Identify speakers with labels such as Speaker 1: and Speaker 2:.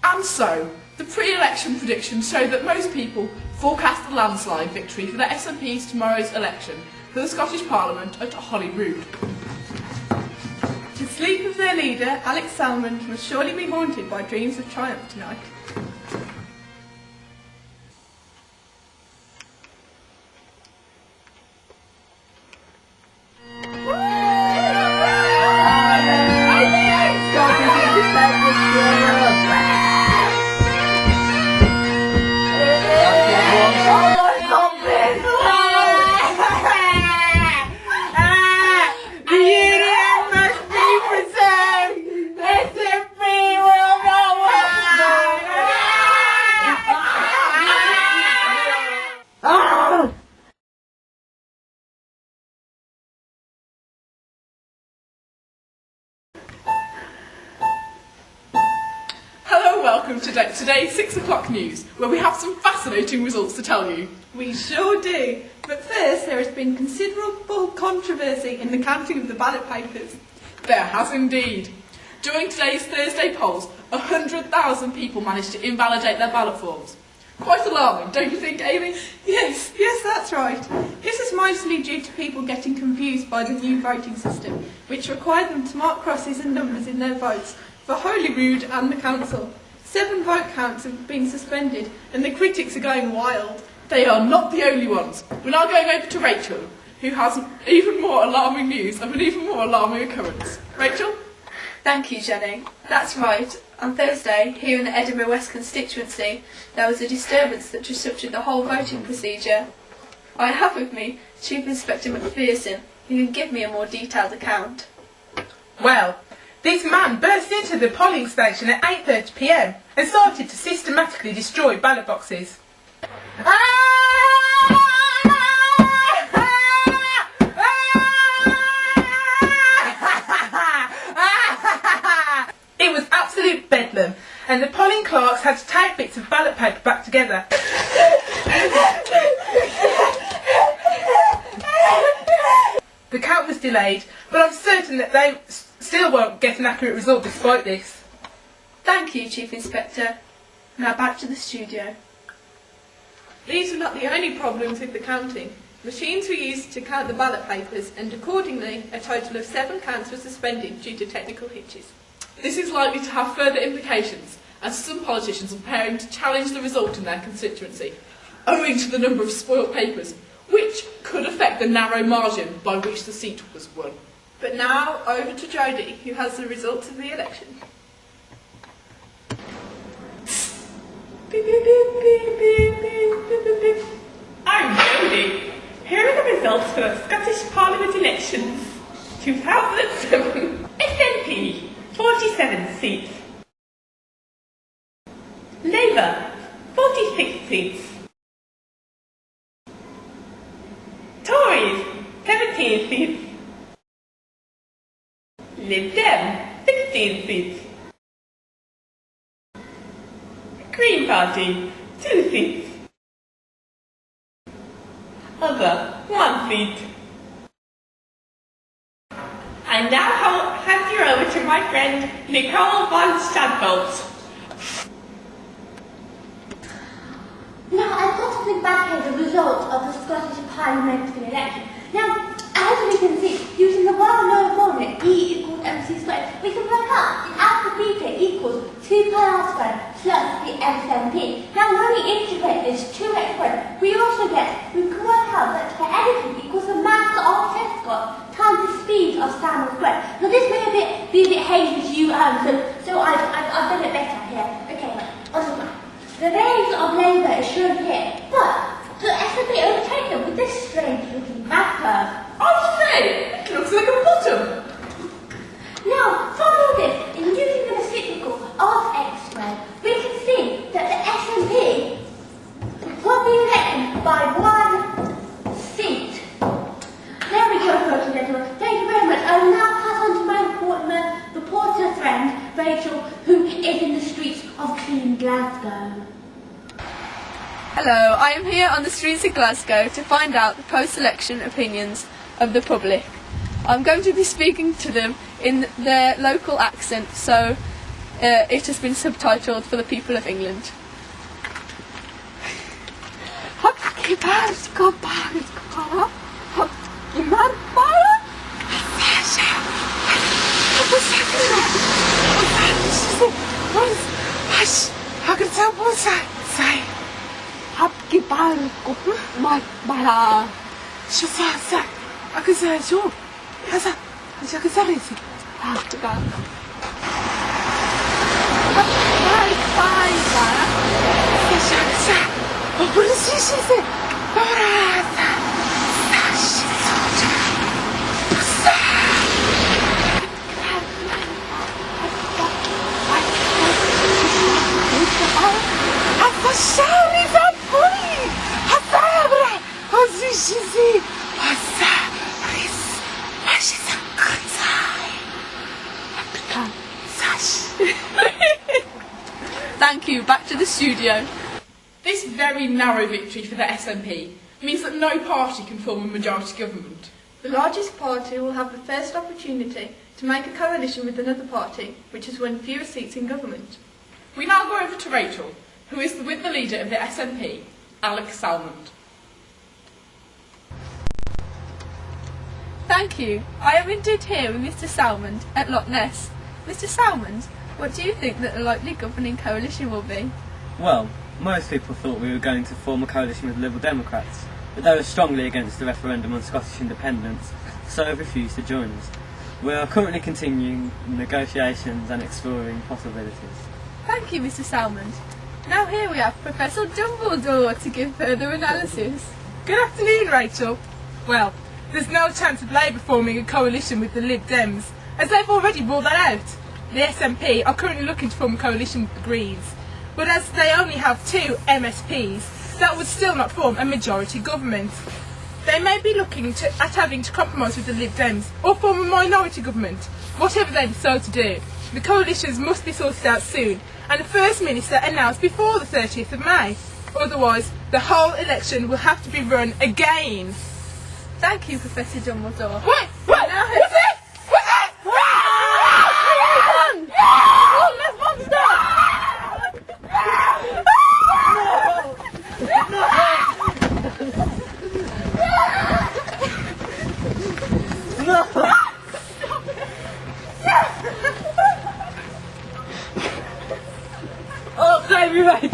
Speaker 1: And so, the pre-election predictions show that most people forecast a landslide victory for the SNP's tomorrow's election for the Scottish Parliament at Holyrood.
Speaker 2: The sleep of their leader, Alex Salmond, must surely be haunted by dreams of triumph tonight.
Speaker 1: Welcome to today's 6 o'clock news, where we have some fascinating results to tell you.
Speaker 2: We sure do. But first, there has been considerable controversy in the counting of the ballot papers.
Speaker 1: There has indeed. During today's Thursday polls, 100,000 people managed to invalidate their ballot forms. Quite alarming, don't you think, Amy?
Speaker 2: Yes, that's right. This is mostly due to people getting confused by the new voting system, which required them to mark crosses and numbers in their votes for Holyrood and the council. 7 vote counts have been suspended and the critics are going wild.
Speaker 1: They are not the only ones. We're now going over to Rachel, who has even more alarming news of an even more alarming occurrence. Rachel?
Speaker 3: Thank you, Jenny. That's right. On Thursday, here in the Edinburgh West constituency, there was a disturbance that disrupted the whole voting procedure. I have with me Chief Inspector McPherson, who can give me a more detailed account.
Speaker 4: Well, this man burst into the polling station at 8:30 p.m. and started to systematically destroy ballot boxes. It was absolute bedlam, and the polling clerks had to tape bits of ballot paper back together. The count was delayed, but I'm certain that they still won't get an accurate result despite this.
Speaker 3: Thank you, Chief Inspector. Now back to the studio.
Speaker 2: These are not the only problems with the counting. Machines were used to count the ballot papers, and accordingly, a total of 7 counts were suspended due to technical hitches.
Speaker 1: This is likely to have further implications, as some politicians are preparing to challenge the result in their constituency, owing to the number of spoilt papers, which could affect the narrow margin by which the seat was won.
Speaker 2: But now, over to Jodie, who has the results of the election.
Speaker 5: I'm Jodie. Here are the results for the Scottish Parliament elections. 2007. SNP, 47 seats. Labour, 46 seats. Tories, 17 seats. Lib Dem, 16 seats. Green Party, 2 seats. Other, 1 seat. I now hand you over to my friend Nicole von Stadtholz.
Speaker 6: Now, I've got to look back at the results of the Scottish parliamentary election. Now, as we can see, using the well-known formula E equals mc squared, we can work out that alpha beta equals 2 pi r squared plus the SNP. Now, when we integrate this 2x squared, we can work out that the energy equals the mass of telescope times the speed of sound squared. Now, this may be a bit hazy to you, so I've done it better here. Okay, right. The range of labour is shown here, but the SNP overtake them with this strange-looking math curve.
Speaker 1: I say, it looks like a bottom.
Speaker 6: Now, from all this, in using the reciprocal of x squared, we can see that the SNP will be elected by 1 seat. There we go, folks and gentlemen. Thank you very much. I will now pass on to my reporter friend, Rachel, who is in the streets of clean Glasgow.
Speaker 3: Hello, I am here on the streets of Glasgow to find out the post-election opinions of the public. I'm going to be speaking to them in their local accent, so it has been subtitled for the people of England. Thank you, back to the studio.
Speaker 1: This very narrow victory for the SNP means that no party can form a majority government.
Speaker 2: The largest party will have the first opportunity to make a coalition with another party, which has won fewer seats in government.
Speaker 1: We now go over to Rachel, who is with the leader of the SNP, Alex Salmond.
Speaker 3: Thank you. I am indeed here with Mr. Salmond at Loch Ness. Mr. Salmond, what do you think that the likely governing coalition will be?
Speaker 7: Well, most people thought we were going to form a coalition with Liberal Democrats, but they were strongly against the referendum on Scottish independence, so have refused to join us. We are currently continuing negotiations and exploring possibilities.
Speaker 3: Thank you, Mr. Salmond. Now here we have Professor Dumbledore to give further analysis.
Speaker 4: Good afternoon, Rachel. Well, there's no chance of Labour forming a coalition with the Lib Dems, as they've already ruled that out. The SNP are currently looking to form a coalition with the Greens, but as they only have 2 MSPs, that would still not form a majority government. They may be looking at having to compromise with the Lib Dems or form a minority government. Whatever they decide to do, the coalitions must be sorted out soon and the First Minister announced before the 30th of May. Otherwise, the whole election will have to be run again.
Speaker 3: Thank you, Professor Dumbledore.
Speaker 4: What? What's it? What's it?
Speaker 7: Oh, baby, right.